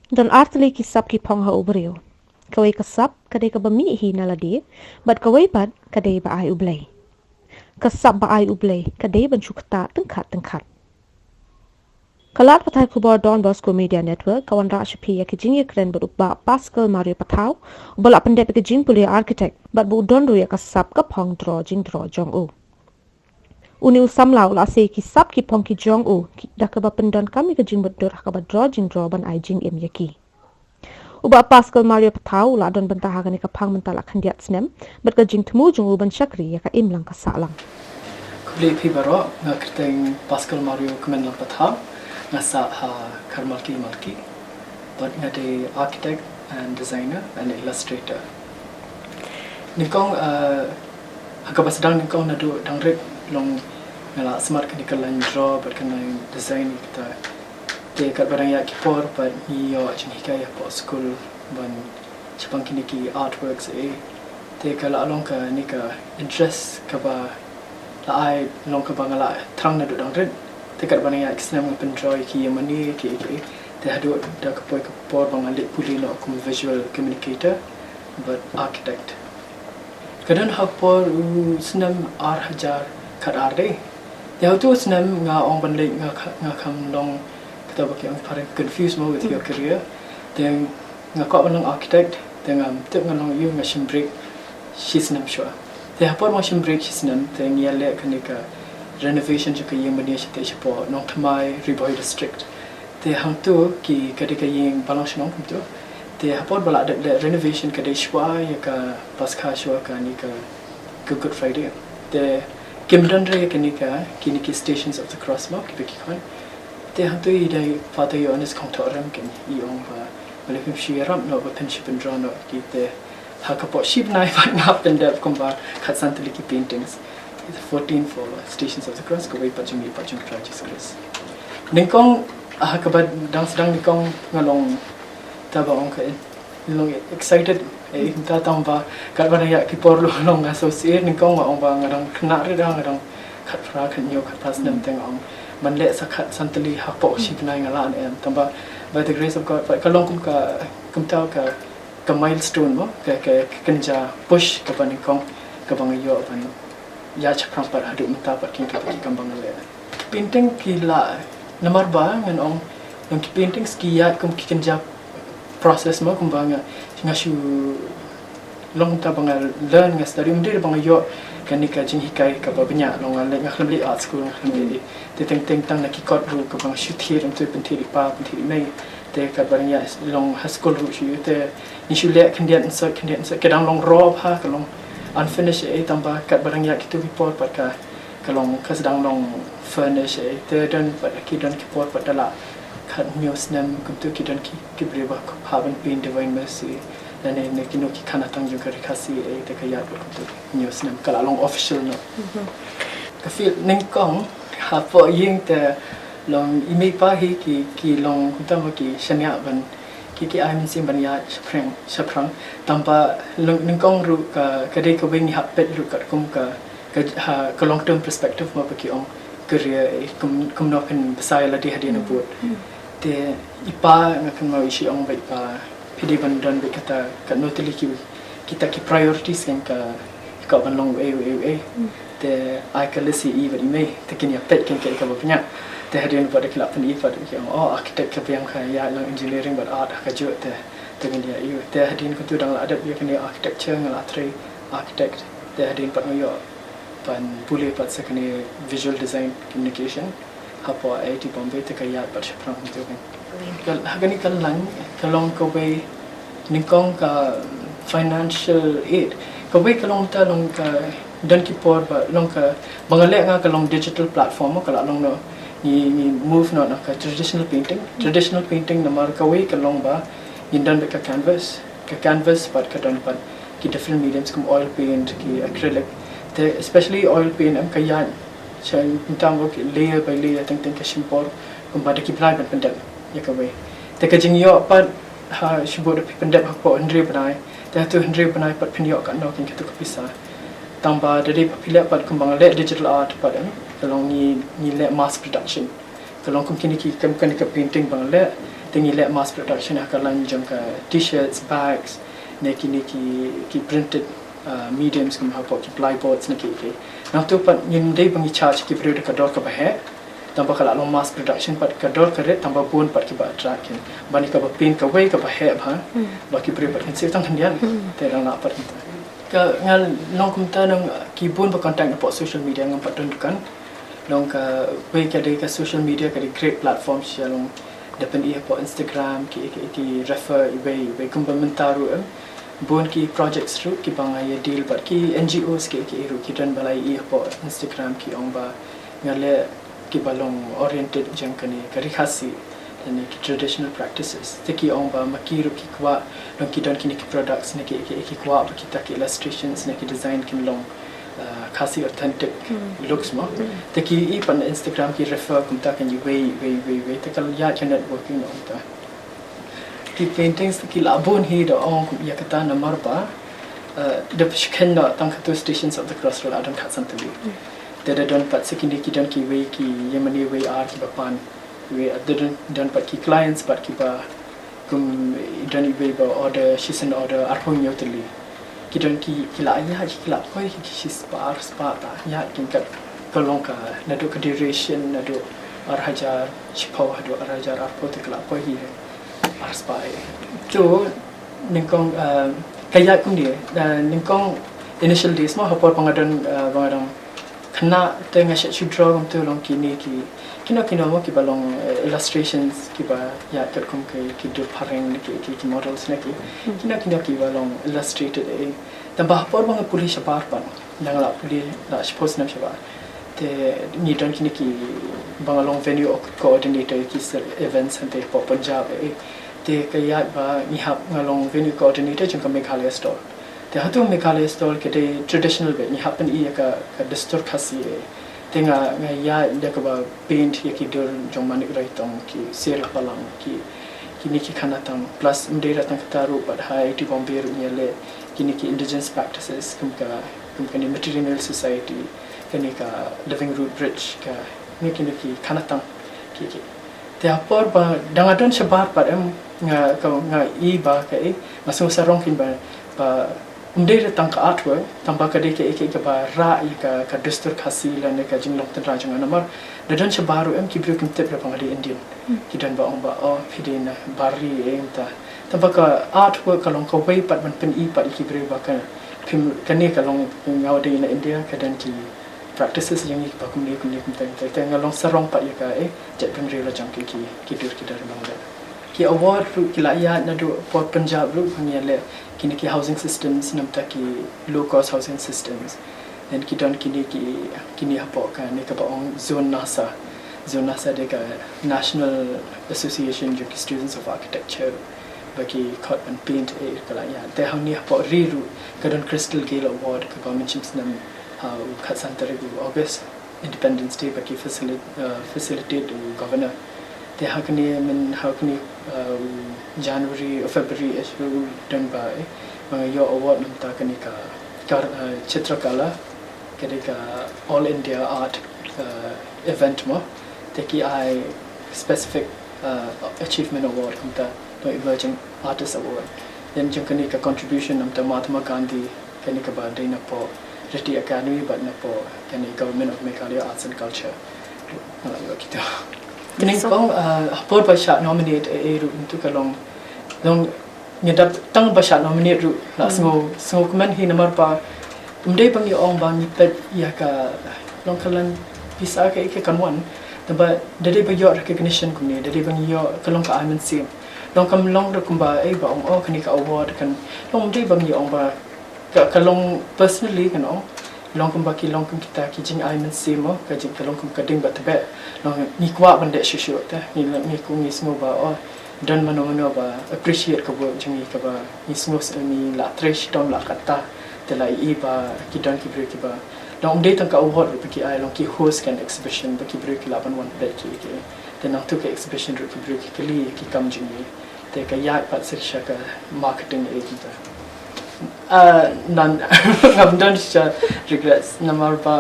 Don artylli kisap ki phong ha briew. Kawei kasap kadai ka bami hi naladi, but kawei pad kadai ba U Blei. Kasap ba U Blei kadai ban ktah tyngkhat. Kalat pathai khubor Don Bosco Media Network wanrah ASHA ki jnigiakren but Bah Pascal Mario Pathaw bala pyndep ki jingpule architect but bu don ru ya kasap ka phong dro jingdro jong. Uni samla ula se ki sap ki phong ki jong dah ka ba pyndonkam ka jingmutdur ka ba dro jingdro ban ai jingim yaki. Bah Pascal Mario Pathaw ula don banta ha ka phang mentala khandiat snem but ka jingtmu jong ban shakri ya ka imlang ka salang. U Blei pibaro ngakrteng Pascal Mario Pathaw ngasa ha malki but ngade architect and designer and illustrator. Nikong sedang nikong nadu dangret long ngala smart kan line draw but kan design kita te kat barang ya kipor but ni yo jnigiakren ya po school ban chapang kini ki artworks te kala long ka nika interest ka ba la ai long ka bangala thang nadu dangret te kat barang ya kisnam pen draw ki yamani ki te hadu da ka por bangalit puli no como visual communicator but architect kadang hapor senam hajar kat arde dia tu senam nga ong banlek nga kam long kita baki ang parang confused mo with your career then nga ko banang architect then tip nga long you nga shimbrik shi senam shwa dia hapor mo shimbrik shi senam then yale kanika renovation jo ka yeng mania shi te po nong thamai riboy district te hang tu ki kadika yeng balong shnong tu te hapor bala de renovation ka de shwa ya ka paska shwa ka ni ka good friday te kimdan re ka ni ka kini ki stations of the cross mark ki kon te hang tu idai father yo anis kong thoram ken I ong ba bale kim shiram no ba penship and draw no ki te ha ka po ship nai ba na pyndep komba khat santali ki paintings 14 for stations of the cross Kawei pajumi tragic chris ningkong ka ba dang sedang ningkong ngalong tabang ka long excited ta tang ba kat ba ya ki por long associate ningkong ong ba ngadang kna ri dang ngadang khat fra khan yo khat pas nam teng ong man le sakhat santali ha po ship nai ngala em tamba by the grace of god ka long kum ta ka milestone mo ka kanja push ka ba ningkong ka bang yo ban ya chakram par hadu mata par king ka ki kambang le painting ki la namar ba ngan ong yang ki painting ski ya kum ki kanja process mo kung banga ngashu long ta banga learn nga study mdir banga yo kanika jnigiakren ka babnya long le ngakhlem art school ngakhlem te teng tang na ki kot ru ka banga shoot here tu penthi pa penthi nei te ka banga long high school ru shi te ni shu le kandian so kedang long rob ha ka long unfinished tamba kat banga ki tu report pat ka long ka sedang long furnish te don pat ki don ki pot pat dala khat news nam kumtu kidan ki breva haven been divine mercy dan ne kino ki kana tang jung kari khasi te kaya kumtu news nam kala long official no ka feel ning kong ha po ying te long imi pa hi ki long kumta mo ki shanya ban ki ai min sim ban ya shaprang tamba ning kong ru ka de ko bing ha pet ru kat kum ka long term perspective mo pa ki ong career kum no pen besai la di hadin buat te ipa ngakan mau isi ong baik pa pidi bandan baik kata kat notili kita ki priorities kan ka ban long te ai ka lesi I ba ime te kini pet kan ka punya te hadin buat kelap pen I ki architect ka yang ka ya long engineering but art ka jo te dia I te hadin ku tu dang adat dia kan architecture ngal atri architect te hadin pat yo pan pule pat sekani visual design communication hapo IT Bombay te kaya pat shaprang tu kan hagani kalang kalong Kawei ningkong ka financial aid Kawei kalong ta long ka dan ki por ba long ka bangale nga kalong digital platform kala long no ni move no ka traditional painting na mar Kawei kalong ba dan ka canvas pat ka don pat ki different mediums kum oil paint ki acrylic especially oil paint am kaya siya tang work layer by layer teng ka shimpor kung pada ki plan pendek ya Kawei te ka jingyo pat ha shibo de pendek po andre banai te tu andre banai pat pinyo ka no kin ka tu kapisa tamba dari papila pat kumbang le digital art pat kalong ni le mass production kalong kum kini ki kam kan ka painting bang le te tinggi le mass production akalan jangka t-shirts, bags, neki printed mediums kum hapo ki plyboards neki ke. Nang tu pat yin dei bangi charge ki briew kador ka bahe. Tambah kalau long mass production pat kador kare tambah pun pat ki ba track kin. Bani ka ba pin Kawei ka bahe ba. Ba ki briew pat kin se tang handian. Te rang na pat kita. Ka ngal long kum ta nang ki bun ba contact na po social media ngam pat tundukan. Long ka we ka dei ka social media ka di great platform sia long depan ia po Instagram ki refer we kum ba mentaru Bon ki projects ru ki bangaya deal but ki NGOs ki ru ki dan balai I po Instagram ki ong ba ngale ki balong oriented jangkani kari khasi dan ki traditional practices te ki ong ba makiru ki kwa long ki dan ki products ne ki kwa ba kita ki illustrations ne ki design ki long khasi authentic looks mo te ki I pan Instagram ki refer kum ta kan we te kal ya networking ong ta ki paintings ki labon hi do ong ya kata na marba the shken no tang katu stations of the crossroad adam khat santali the don pat sekini ki don ki we ki yemani we are ki bapan we don pat ki clients pat ki ba kum don we ba order shisen order arpon yotali ki don ki la ya ki la koi ki spa ta ya kin kat kolong ka na do ka duration na do arhajar chipo do arhajar arpo te kala koi hi Arspai. So, ningkong kaya kum dia. Ningkong initial days mo hapor pangadon kena tengah jingdro kum tu long kini kino mo ki balong illustrations ki ba ya kat kum ki do pareng ki models ne kino ki balong illustrated tambah hapor bang puli shabar pan yang la puli la suppose nam shabar te ni don kini ki bangalong venue coordinator ki events ante po Punjab te kaya ba ni hap ngalong venue coordinator jangka Meghalaya store te hatu Meghalaya store ke de traditional be ni happen I ka distur khasi te nga ya de ka ba paint ki dur jong manik rai tong ki ser palang ki ni ki khana tang plus mdera tang taru pathai ti Bombay ru nyele ki indigenous practices kum ka ni material society kani ka living root bridge ka ni ki khana tang ki te apor ba dangadon shabar par nga I ba ka masung sarong kin ba umdera tang ka artwork tamba ka de ke ba ra I ka distur khasi la ne ka jinglong tan rajang namar dadan shabaru ki bru kin tep ra Indian ki dan ba ong ba fidina bari ta tamba ka artwork ka long ka wei pat man pen I pat ki bru ba ka phim kani ka long ngau de na India ka dan ki practices yang I ba kum ta ngalong sarong pat ya ka jet pen re la jang ki dur ki dar mang ki award ru ki la ya na do for Punjab ru ngale ki housing systems namta ki low cost housing systems dan ki don kini hapo ka ne ka ong zone nasa de ka National Association of Students of Architecture bagi cut and paint ka la ya te hang ni hapo ri ru ka don Crystal Gale Award ka government chips nam how khat santare August Independence Day bagi facilitate governor te hakni January or February as we done by your award namta kani ka chitrakala kani ka All India Art event mo te ki I specific achievement award namta no emerging artist award then jung kani ka contribution namta Mahatma Gandhi kani ka ba dei na po Reti Academy but na po kani Government of Meghalaya Arts and Culture ngala kita kini kong hapor ba siya nominate ru untuk kalong ngedap tang ba siya nominate ru la so kuman hi namar pa umdai bang ong bang pet ya ka long kalan bisa ka kanwan taba dade ba yo recognition kumni dade bang yo kalong ka amen sim long kam long ra kumba ba ong kani ka award kan long umdai bang ong ba kalong personally kan ong long kum baki long kum kita ki jing ai men simo ka jing ka long kum ka ding bat be long ni kwa bande shu ta ni ku ni smo ba dan mano ba appreciate ka bo jing ka ba ni smo ni la tresh dom la kata te la I ba ki dan ki bre ki ba long day tang ka award ba ki ai long ki host kan exhibition ba ki bre ki la ban one plate ki te na tu ka exhibition ru ki bre ki kli ki kam jing ni te ka ya pat sir ka marketing agent nan ngam don regrets namar ba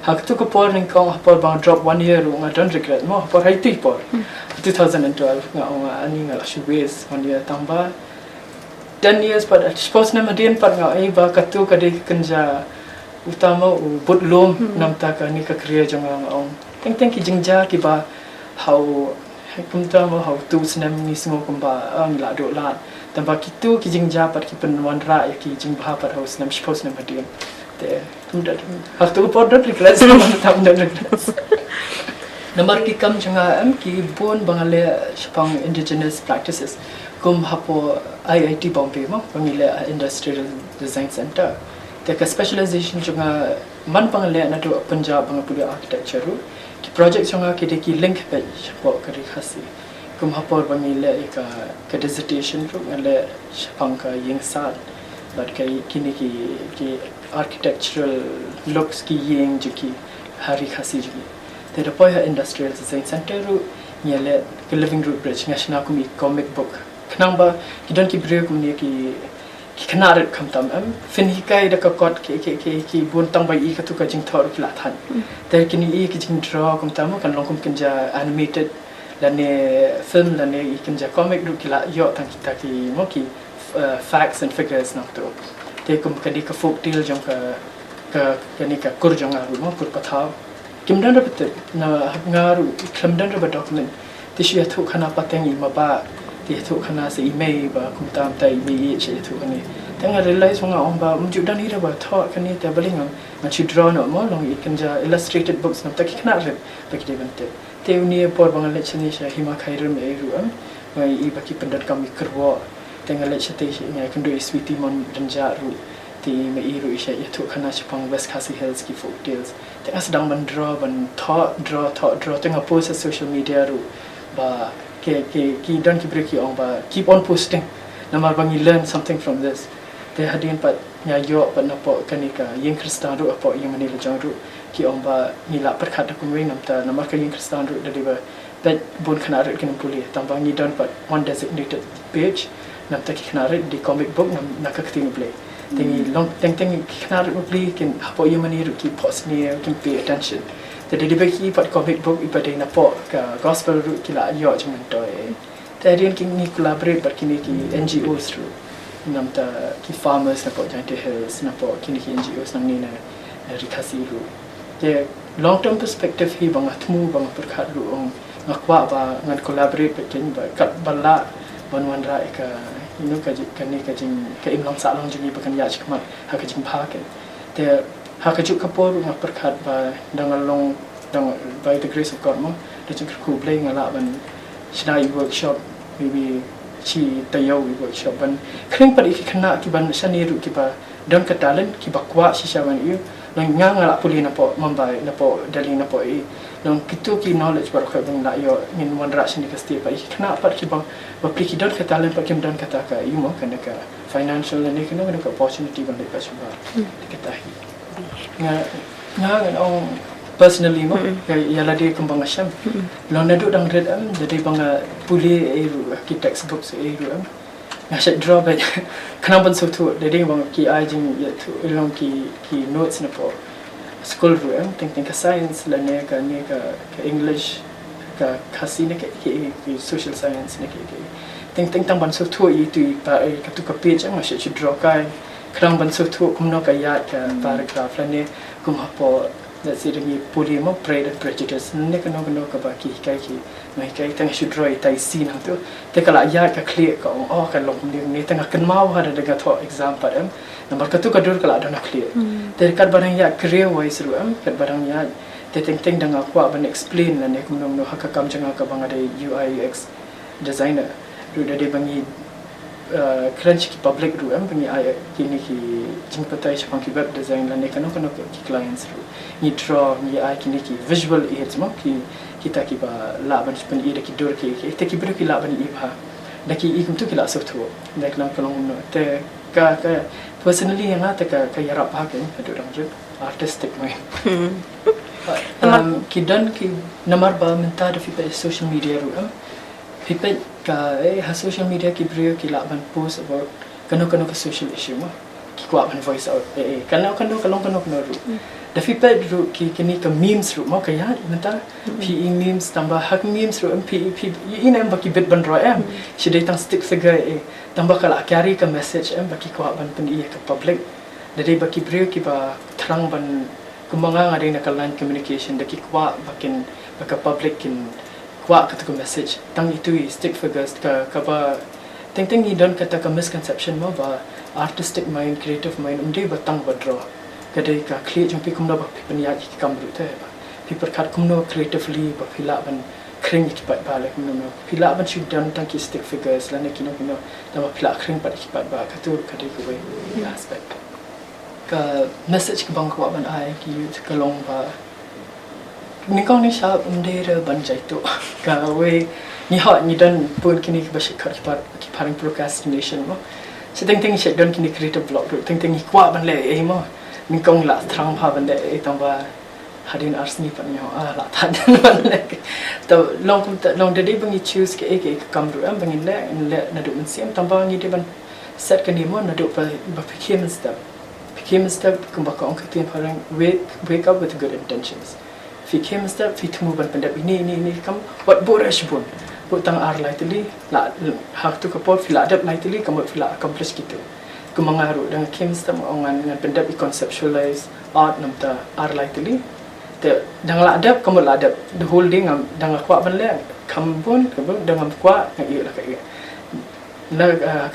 hak tu ko por ning kong por bang drop 1 year nga don regret mo por hai ti por 2012 ani showbiz on dia tambah 10 years pada suppose nama dia pada ba katu kade kenja utama but lom nam ta ka ni ka kriya jong teng ki jingja ki ba how kumta mo how tu snam ni smo kumba la do la tambah kitu ki jingja pat ki pen wanrah ya ki jing bah pat house nam suppose nama dia te kumda har tu pod not regrets tam not regrets Nomor ki kam janga ki bon bangale shapang indigenous practices kum hapo IIT Bombay mo pamile industrial design center te ka specialization janga man bangale na do Punjab bangapuli architecture ru ki project janga ki de ki link pe shapo kari khasi kum hapo bangile ka dissertation ru ngale shapang ka yeng sal but kai kini ki architectural looks ki yeng jiki hari khasi jiki There are industrial design center ru nyale ke living root bridge ngashna kumi comic book knamba kidon ki briew kumi ki kanaret kamtam fin hikai da ka kot ki bun tang bai ka tu ka jing thor ki la than there kini ki jing draw kamtam kan long kum kinja animated lane film lane kinja comic ru ki la yo tang kita ki mo ki facts and figures nak tu te kum kadi ka folk tale jong ka ni ka kur jong ru mo kur pathaw Kimdan rapat na ngaru kimdan rapat document tisu ya tu khana pateng ima ba ti tu khana se email ba kumtam tai email che tu kani tanga realize nga om ba mju dan hira ba tho kani te baling ang chi draw no mo long ikinja illustrated books nam tak khana re ba ki devante te uni por bang le chini sha hima khairu me ru mai I ba ki pyndonkam ikrwo tanga le chate nga kando sweetie mon danja ru ti me iru isha ya tu khana chapang West Khasi Hills ki folk tales tengah sedang draw draw tengah post social media ru ba ki don ki break on ba keep on posting namar bangi learn something from this te hadin pat nya yo pat na po kanika yeng kristan ru apo yeng mani le ru ki on ba ni la perkhat ku wing namta namar ka yeng kristan ru dari ba bet bun khana ru kin puli tambang ni don pat one designated page namta ki khana ru di comic book nam nakakti U Blei Tengi long teng khnar U Blei kin hapo yemani ru ki post ni kin pay attention te de beki pat comic book ipade na po ka gospel ru ki la yo jman to te rien ki ni collaborate par kini ki NGOs ru namta ki farmers na po Giant Hills na po kini ki NGOs nang ni na rikasi ru te long term perspective hi bang atmu bang perkhat ru ngakwa ba ngan collaborate pe kin ba kat bala wanrah ka inu ka ni ka jing ka imlang sa long jingi bakan ya chikmat ha ka jing pha ke te ha ka juk kapor ngak perkhat ba dangalong dang by the grace of God mo de jing U Blei ngala ban shnai workshop maybe chi tayo workshop ban kring padi ki khana ki ban sani ru ki ba don ka talent ki bakwa shisha ban yu nang ngala puli na po Mumbai na po Delhi na po nang kitu ki knowledge bar kha bang la yo min wanrah sini ka stia pa ki khana par ki bang ba pri ki don ka talent pa kim don kata ka yu mo kana ka financial ni kana ka opportunity ban le ka chuba kita hi nga ong personally mo ya la de kumbang asham lo na do dang red am de bang puli ki textbooks ru am nga sha draw ba kana ban so tu de bang ki ai jing ya tu long ki notes na po school ru am think science la ne ka English ka khasi ne ki social science ne ki think tang ban so tu I tu pa ka tu ka page am sha draw kai krang ban so tu kum no ka ya ka paragraph la ne kum hapo let's say the puli mo Pride and Prejudice ne ka no ka ba ki mai kai tang shu draw tai scene ha tu te kala ya ka clear ka ka long ni tang kan mau ha de ga tho exam par am number ka tu ka dur kala dona clear te kat barang ya career wise ru am kat barang ya te teng dang akwa ban explain la ne kum no ha ka kam janga ka bang ade UI UX designer ru de bangi crunch ki public ru am bangi ai kini ki jingpatai chapang ki web design la ne kano ki clients ru ni draw ni ai kini ki visual aids mo ki kita ki ba la ban pen I de ki dur ki te ki bru ki la ban I ba da ki I kum tu ki la so tu da klang kalong no te ka personally yang ta ka yarap ha ke adu dang ru artistic mai ki dan ki namar ba minta da fi social media ru people ka ha social media ki brio ki la ban post about kano ka social issue mo ki kwa ban voice out kano kalong ru Dafi pet ru kini ke memes ru mau kaya menta PE memes tambah hak memes ru PE ini em baki bit ban ro em shidai tang stick figure tambah kala carry ke message em baki ko ban pen ke public dari baki briew ki ba terang ban kumanga ngade na kalan communication daki kwa bakin baka public kin kwa kata message tang itu stick figures ka ba ting ni don kata ka misconception mo ba artistic mind creative mind umde batang badro kadai ka clear jong pi kumno ba penia ki kamru te people kat kumno creatively ba phila ban kring ki pat ba la kumno phila ban shoot don tang ki stick figures la ne kino da ba phila kring pat ki pat ba katur kadai ko we aspect ka message ki bang ko ban ai ki youth ka long ba ni kong ni sha umde re ban jai to ka we ni ha ni dan pun kini ba shikar ki paring procrastination mo so ting shit don kini creative block ting ni kwa ban le mo ni kong la thrang pha ban de tamba hadin arsni pan yo la tan ban le to long de bang ni choose ke kam ru am bangin le na du mun siam tamba ni de ban set kan ni mo na du ba became step kum ba ko ke tin parang wake up with good intentions fi came step fi tumu ban pandap ini kam what borash bun butang ar lightly la hak tu kapor fi la adap lightly kam fi la accomplish gitu kumangaru dengan came step ongan dengan pandap conceptualize art namta ar lightly te dang la adap kam la adap the whole day ngam dang kwa ban le kam bun dengan kwa ngai la kai na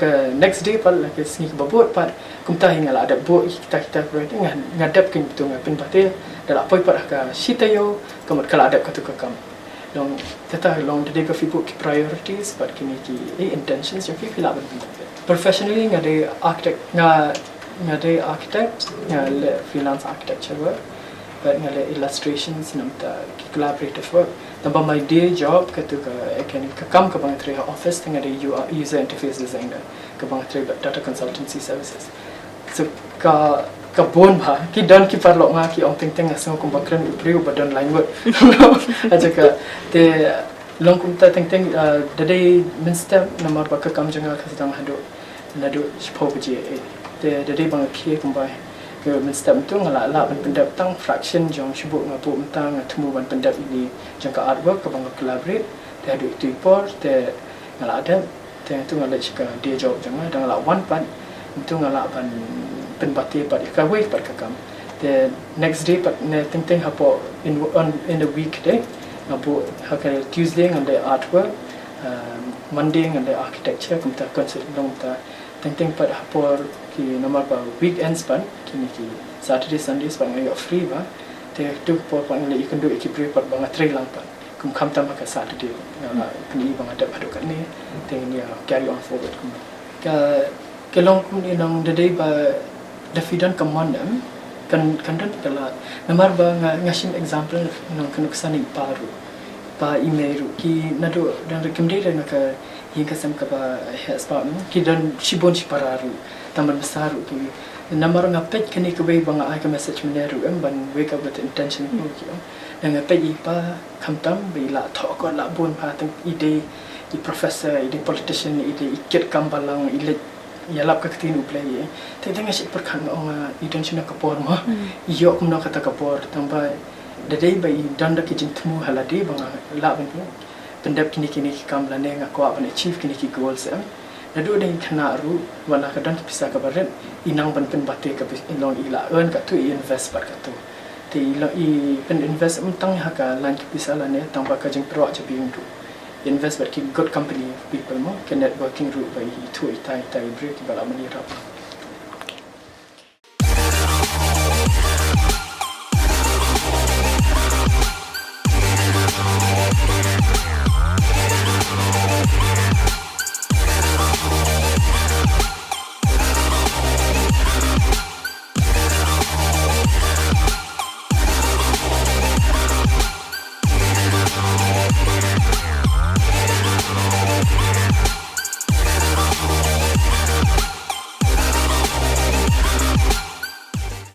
ke next day pal ke sni babot pat kum ta hinga la adap bo kita project ngadap kin betul ngapin patel dalam poi pat ka sitayo kam kala adap ka tu ka kam long tata long de ka fibu ki priorities but kini ki intentions yang fi la ban professionally ngade architect ngade architect ngale freelance architecture work but ngale illustrations namta ki collaborative work tamba my day job ka tu ka ekani ka kam ka bang tre office ngade user interface designer ka bang tre data consultancy services so ka bon ba ki don ki parlo nga ki ong ting asang kum bakran briew ba don line work aja ka te long kum ta ting the day min step namar ba ka kam janga ka sedang nadu spo bji te the day bang ki kum ba ke min step tu ngala la ban pendap tang fraction jong shibu ngapu mentang temu ban pendap ini jangka artwork ka bang collaborate te adu tu por te ngala ada te tu ngala chika dia job janga dang la one part itu ngala ban penbati pat Kawei pat kakam the next day pat ne ting hapo in the weekday ngapo hakal Tuesday ngande artwork Monday ngande architecture kumta concert long ta ting pat hapo ki nomor ba weekends pan kini ki Saturday Sundays pan ngayo free ba te tu po pan le ikan do iki pre pat bang trai lang pan kum kam tam ka Saturday ngala kini bang ada adu kat ni ting ni carry on forward kum ka kelong kum ni nang the day ba the fidan kamandam kan dan kala namar ba ngasim example nang kanuksan paru pa imeru ki nado dan recommended na ka hinga sam ka ba spa ki dan shibon pararu tamban besar ki namar ngapet kini ke bang ai ka message meneru ban wake up with intention ki dan ngapet pa kamtam bila thok la bon pa tang ide i professor ide politician ide ikit kambalang ile yalap ka tin U Blei te tengah sik perkan ong idon sina kapor ma iyo kumno kata kapor tambah dadai bai dan da kijin temu halade bang la ban pendap kini kam lane ngakwa ban achieve kini goals am nadu ding khana ru wana ka dan pisa ka baret inang ban pen bate ka long ila earn ka tu invest par ka tu te ila I pen invest tang ha ka lan ki pisa lane tambah ka jing pro cha bing tu invest but good company people mo can networking route by tu itai break bala mani rap